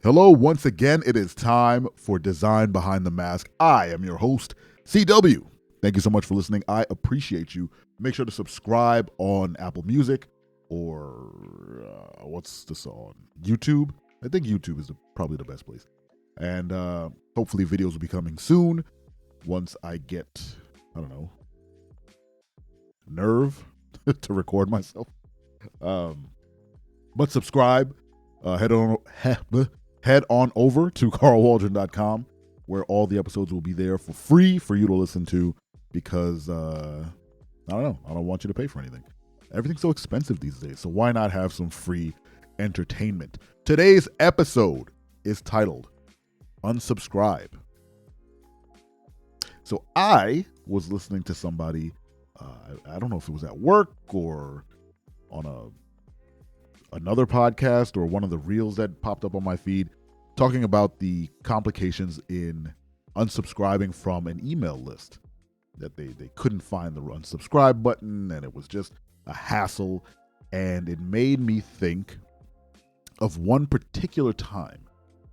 Hello, once again, it is time for Design Behind the Mask. I am your host, CW. Thank you so much for listening. I appreciate you. Make sure to subscribe on Apple Music or what's this on? YouTube? I think YouTube is probably the best place. And hopefully videos will be coming soon once I get, nerve to record myself. But subscribe. Head on over to carlwaldron.com where all the episodes will be there for free for you to listen to because, I don't want you to pay for anything. Everything's so expensive these days, so why not have some free entertainment? Today's episode is titled Unsubscribe. So I was listening to somebody, I don't know if it was at work or on another podcast or one of the reels that popped up on my feed, talking about the complications in unsubscribing from an email list, that they couldn't find the unsubscribe button and it was just a hassle. And it made me think of one particular time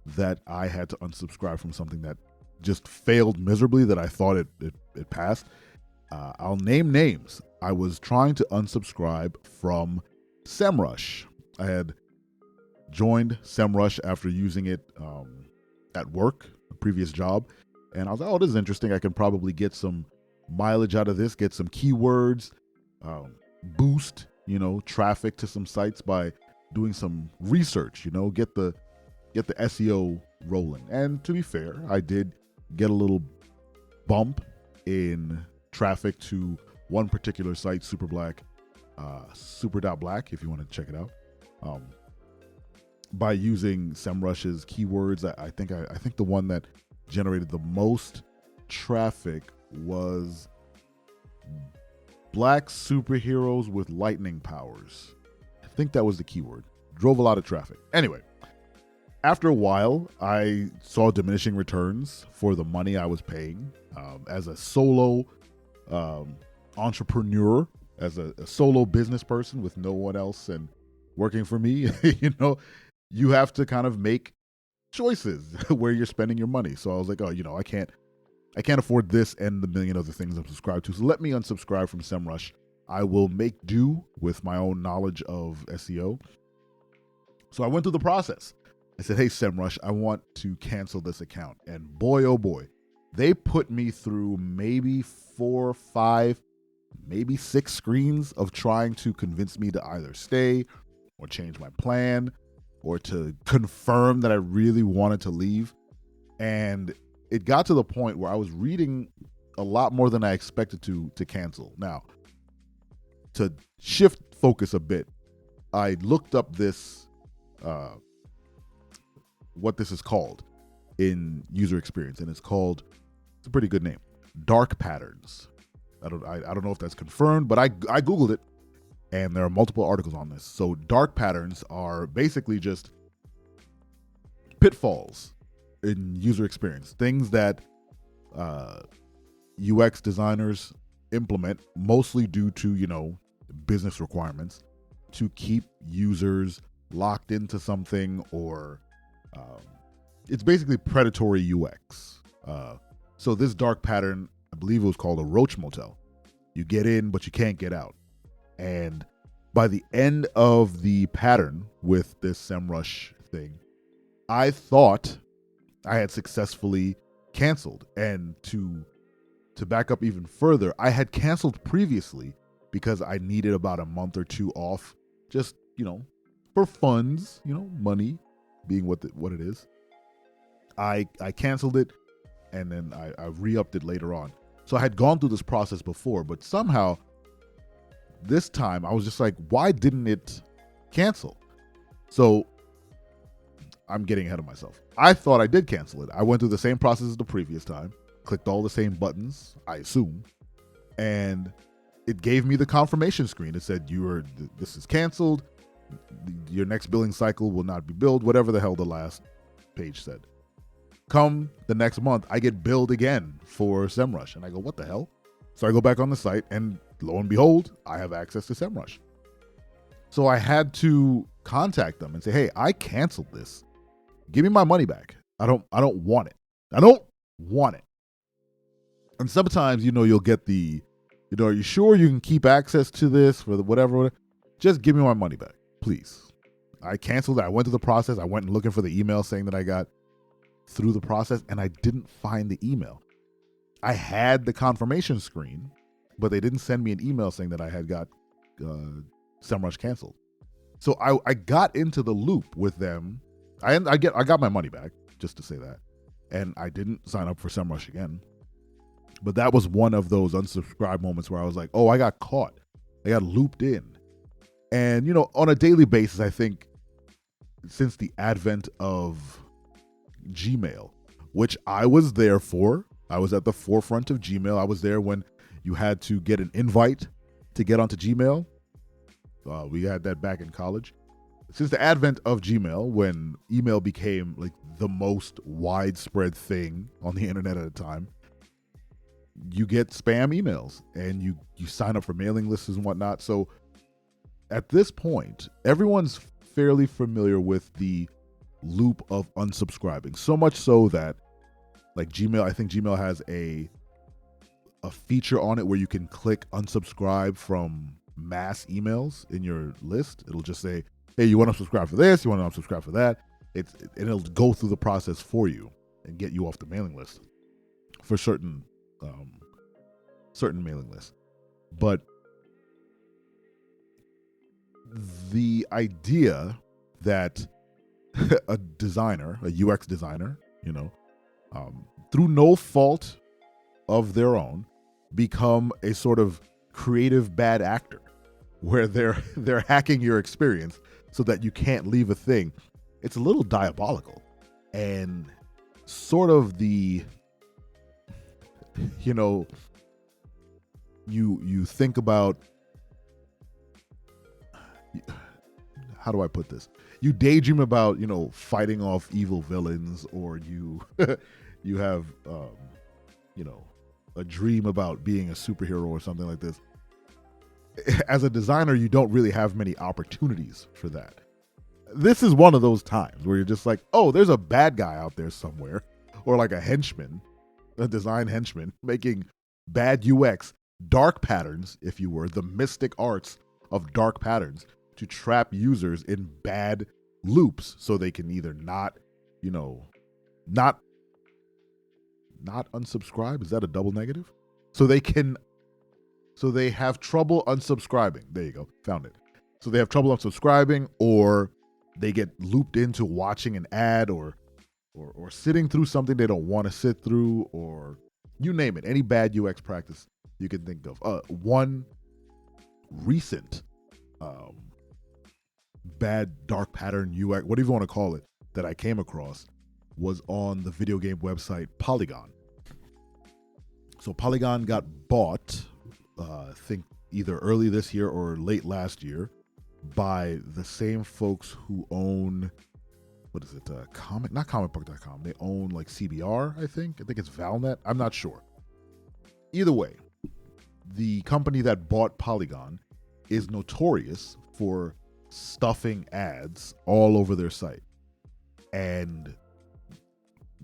that I had to unsubscribe from something that just failed miserably, that I thought it passed. I'll name names. I was trying to unsubscribe from SEMrush. I had joined SEMrush after using it at work, a previous job, and I was like, oh, this is interesting. I can probably get some mileage out of this, get some keywords, boost, traffic to some sites by doing some research, get the SEO rolling. And to be fair, I did get a little bump in traffic to one particular site, Super.Black, if you want to check it out. By using SEMrush's keywords. I think the one that generated the most traffic was black superheroes with lightning powers. I think that was the keyword. Drove a lot of traffic. Anyway, after a while, I saw diminishing returns for the money I was paying as a solo entrepreneur, as a solo business person with no one else and working for me. You have to kind of make choices where you're spending your money. So I was like, I can't afford this and the million other things I'm subscribed to. So let me unsubscribe from SEMrush. I will make do with my own knowledge of SEO. So I went through the process. I said, hey, SEMrush, I want to cancel this account. And boy, oh boy, they put me through maybe 4, 5, maybe 6 screens of trying to convince me to either stay or change my plan or to confirm that I really wanted to leave. And it got to the point where I was reading a lot more than I expected to cancel. Now, to shift focus a bit, I looked up this, what this is called in user experience, and it's a pretty good name, dark patterns. I don't know if that's confirmed, but I Googled it, and there are multiple articles on this. So dark patterns are basically just pitfalls in user experience, things that UX designers implement mostly due to, business requirements to keep users locked into something, or it's basically predatory UX. So this dark pattern, I believe it was called a roach motel. You get in, but you can't get out. And by the end of the pattern with this SEMrush thing, I thought I had successfully canceled. And to back up even further, I had canceled previously because I needed about a month or 2 off, just, for funds, money being what it is. I canceled it, and then I re-upped it later on. So I had gone through this process before, but somehow this time I was just like, why didn't it cancel? So I'm getting ahead of myself. I thought I did cancel it. I went through the same process as the previous time, clicked all the same buttons, I assume, and it gave me the confirmation screen. It said, this is canceled. Your next billing cycle will not be billed, whatever the hell the last page said. Come the next month, I get billed again for SEMrush. And I go, what the hell? So I go back on the site, and lo and behold, I have access to SEMrush. So I had to contact them and say, hey, I canceled this. give me my money back. I don't want it. I don't want it. And sometimes, you'll get the, are you sure you can keep access to this for the whatever? Just give me my money back, please. I canceled it. I went through the process. I went and looking for the email saying that I got through the process, and I didn't find the email. I had the confirmation screen, but they didn't send me an email saying that I had got SEMrush canceled. So I got into the loop with them. I got my money back, just to say that, and I didn't sign up for SEMrush again. But that was one of those unsubscribe moments where I was like, oh, I got caught. I got looped in. And, on a daily basis, I think since the advent of Gmail, which I was there for, I was at the forefront of Gmail. I was there when you had to get an invite to get onto Gmail. We had that back in college. Since the advent of Gmail, when email became like the most widespread thing on the internet at a time, you get spam emails and you sign up for mailing lists and whatnot. So at this point, everyone's fairly familiar with the loop of unsubscribing. So much so that like Gmail, I think Gmail has a feature on it where you can click unsubscribe from mass emails in your list. It'll just say, hey, you want to subscribe for this, you want to unsubscribe for that. And it'll go through the process for you and get you off the mailing list for certain mailing lists. But the idea that a designer, a UX designer, through no fault of their own, become a sort of creative bad actor where they're hacking your experience so that you can't leave a thing. It's a little diabolical. And sort of the, you think about, how do I put this? You daydream about, fighting off evil villains, or you you have a dream about being a superhero or something like this. As a designer, you don't really have many opportunities for that. This is one of those times where you're just like, oh, there's a bad guy out there somewhere, or like a henchman, a design henchman, making bad UX, dark patterns, if you were, the mystic arts of dark patterns to trap users in bad loops so they can either not unsubscribe. Is that a double negative? So they have trouble unsubscribing. There you go. Found it. So they have trouble unsubscribing, or they get looped into watching an ad or sitting through something they don't want to sit through, or you name it. Any bad UX practice you can think of. One recent bad dark pattern UX, whatever you want to call it, that I came across was on the video game website Polygon. So Polygon got bought, I think either early this year or late last year, by the same folks who own, what is it, not comicbook.com. They own like CBR, I think it's Valnet. I'm not sure. Either way, the company that bought Polygon is notorious for stuffing ads all over their site. And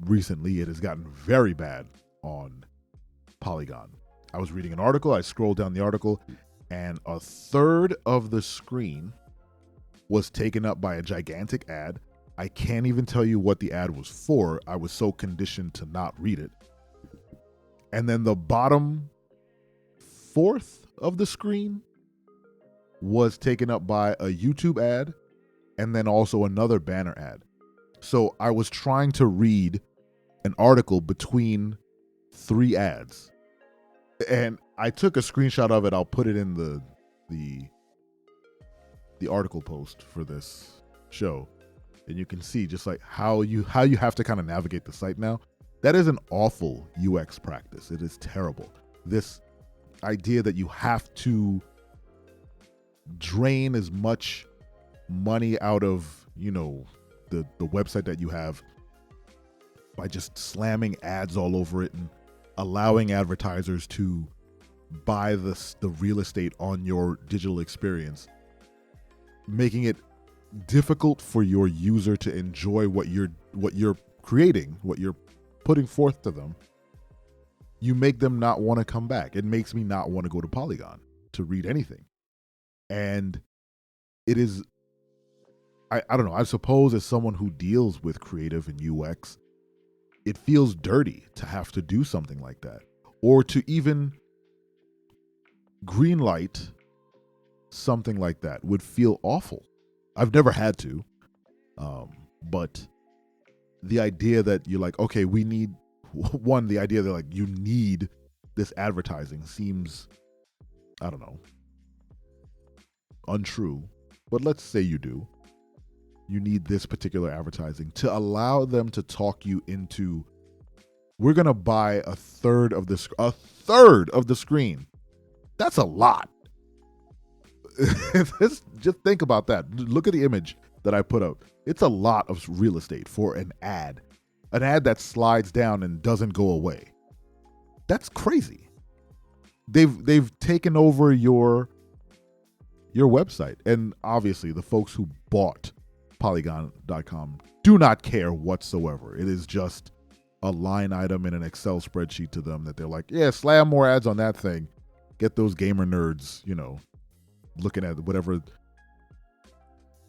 recently it has gotten very bad on Polygon. I was reading an article, I scrolled down the article, and a third of the screen was taken up by a gigantic ad. I can't even tell you what the ad was for. I was so conditioned to not read it. And then the bottom fourth of the screen was taken up by a YouTube ad and then also another banner ad. So I was trying to read an article between three ads. And I took a screenshot of it. I'll put it in the article post for this show. And you can see just like how you have to kind of navigate the site now. That is an awful UX practice. It is terrible. This idea that you have to drain as much money out of, the website that you have by just slamming ads all over it and allowing advertisers to buy the real estate on your digital experience, making it difficult for your user to enjoy what what you're creating, what you're putting forth to them, you make them not want to come back. It makes me not want to go to Polygon to read anything. And it is, I don't know, I suppose as someone who deals with creative and UX, it feels dirty to have to do something like that, or to even greenlight something like that would feel awful. I've never had to, but the idea that you're like, okay, we need one, the idea that like you need this advertising seems, I don't know, untrue. But let's say you do. You need this particular advertising to allow them to talk you into, we're going to buy a third of the screen. That's a lot. Just think about that. Look at the image that I put up. It's a lot of real estate for an ad that slides down and doesn't go away. That's crazy. They've taken over your website, and obviously the folks who bought Polygon.com do not care whatsoever. It is just a line item in an Excel spreadsheet to them that they're like, yeah, slam more ads on that thing. Get those gamer nerds, looking at whatever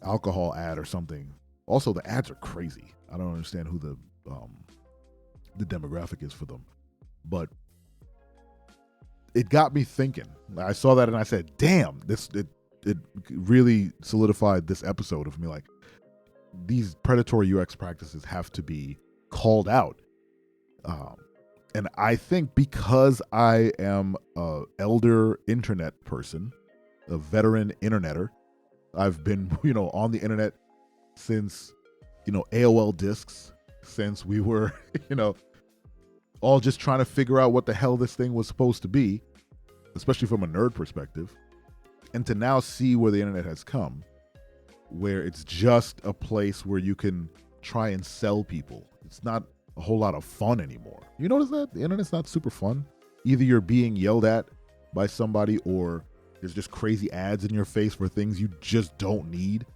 alcohol ad or something. Also, the ads are crazy. I don't understand who the demographic is for them. But it got me thinking. I saw that and I said, damn, it really solidified this episode of me like, these predatory UX practices have to be called out. And I think because I am an elder internet person, a veteran interneter, I've been, on the internet since, AOL discs, since we were, all just trying to figure out what the hell this thing was supposed to be, especially from a nerd perspective. And to now see where the internet has come, where it's just a place where you can try and sell people. It's not a whole lot of fun anymore. You notice that? The internet's not super fun. Either you're being yelled at by somebody or there's just crazy ads in your face for things you just don't need,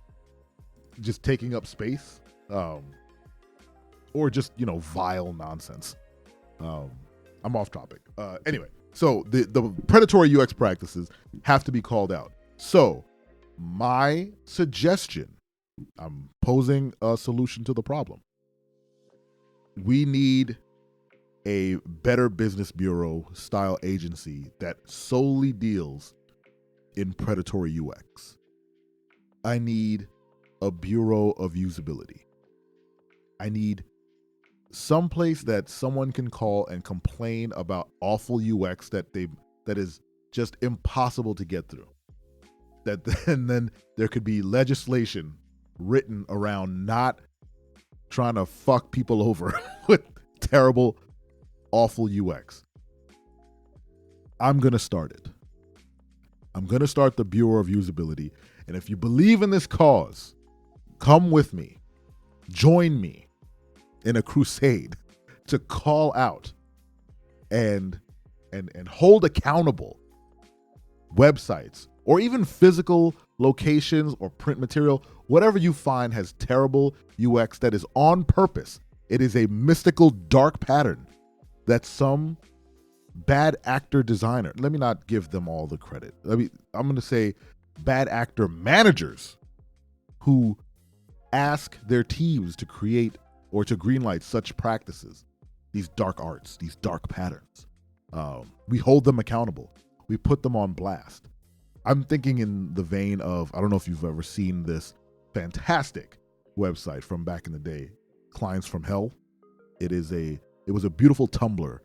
just taking up space, or just, vile nonsense. I'm off topic. Anyway, so the predatory UX practices have to be called out. So my suggestion, I'm posing a solution to the problem. We need a Better Business Bureau style agency that solely deals in predatory UX. I need a Bureau of Usability. I need someplace that someone can call and complain about awful UX that is just impossible to get through. And then there could be legislation written around not trying to fuck people over with terrible, awful UX. I'm going to start it. I'm going to start the Bureau of Usability. And if you believe in this cause, come with me. Join me in a crusade to call out and hold accountable websites or even physical locations or print material, whatever you find has terrible UX that is on purpose. It is a mystical dark pattern that some bad actor designer, let me not give them all the credit. I'm going to say bad actor managers who ask their teams to create or to greenlight such practices, these dark arts, these dark patterns. We hold them accountable. We put them on blast. I'm thinking in the vein of, I don't know if you've ever seen this fantastic website from back in the day, Clients from Hell. It was a beautiful Tumblr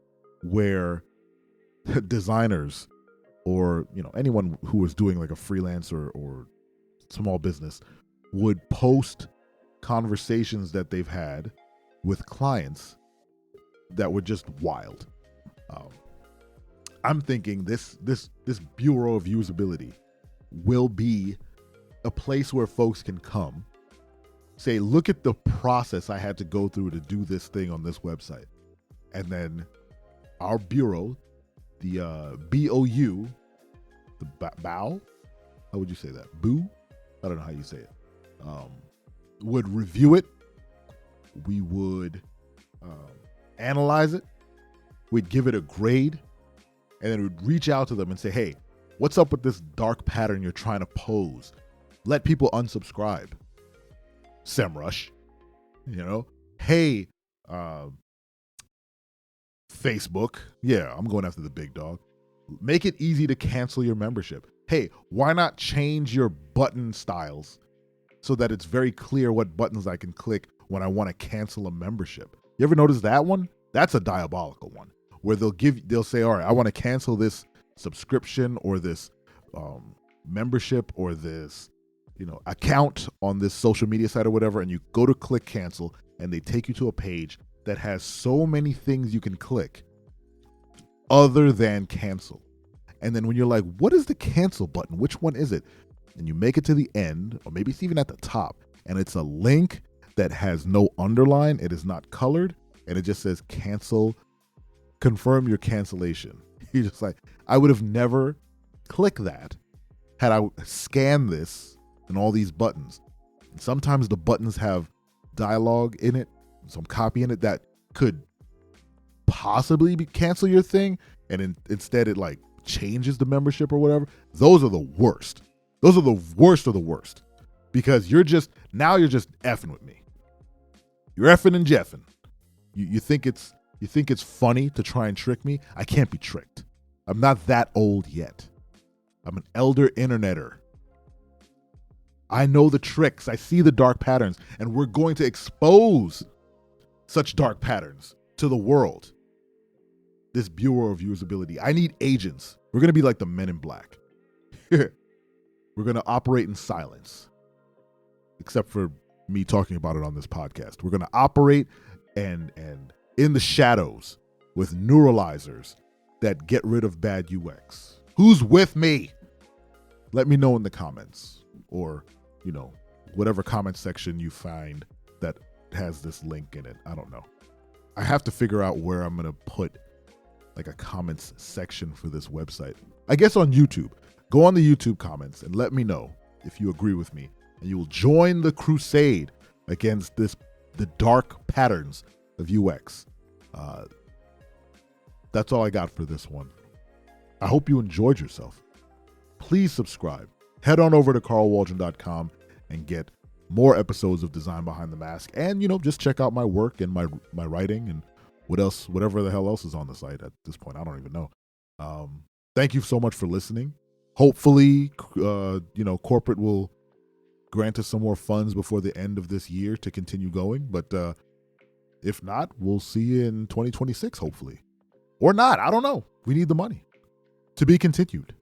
where designers or anyone who was doing like a freelance or small business would post conversations that they've had with clients that were just wild. I'm thinking this Bureau of Usability will be a place where folks can come, say, look at the process I had to go through to do this thing on this website. And then our bureau, the BOU, the BOW, how would you say that? Boo? I don't know how you say it. Would review it we would analyze it, we'd give it a grade, and then we'd reach out to them and say, hey, what's up with this dark pattern you're trying to pose? Let people unsubscribe. SEMrush, hey, Facebook, yeah, I'm going after the big dog. Make it easy to cancel your membership. Hey, why not change your button styles so that it's very clear what buttons I can click when I want to cancel a membership? You ever notice that one? That's a diabolical one where they'll say, all right, I want to cancel this subscription or this membership or this account on this social media site or whatever, and you go to click cancel and they take you to a page that has so many things you can click other than cancel. And then when you're like, what is the cancel button? Which one is it? And you make it to the end, or maybe it's even at the top, and it's a link that has no underline. It is not colored, and it just says cancel, confirm your cancellation. You're just like, I would have never clicked that had I scanned this and all these buttons. And sometimes the buttons have dialogue in it, some copy in it that could possibly cancel your thing, and instead it like changes the membership or whatever. Those are the worst. Those are the worst of the worst, because you're just effing with me. You're effing and jeffing. You think it's funny to try and trick me? I can't be tricked. I'm not that old yet. I'm an elder interneter. I know the tricks. I see the dark patterns, and we're going to expose such dark patterns to the world. This Bureau of Usability. I need agents. We're going to be like the Men in Black. We're going to operate in silence, except for me talking about it on this podcast. We're going to operate and in the shadows with neuralizers that get rid of bad UX. Who's with me? Let me know in the comments, or whatever comment section you find that has this link in it. I don't know. I have to figure out where I'm going to put like a comments section for this website. I guess on YouTube. Go on the YouTube comments and let me know if you agree with me, and you will join the crusade against the dark patterns of UX. That's all I got for this one. I hope you enjoyed yourself. Please subscribe. Head on over to carlwaldron.com and get more episodes of Design Behind the Mask, and just check out my work and my writing and whatever the hell else is on the site at this point. I don't even know. Thank you so much for listening. Hopefully, corporate will grant us some more funds before the end of this year to continue going. But if not, we'll see you in 2026, hopefully. Or not. I don't know. We need the money. To be continued.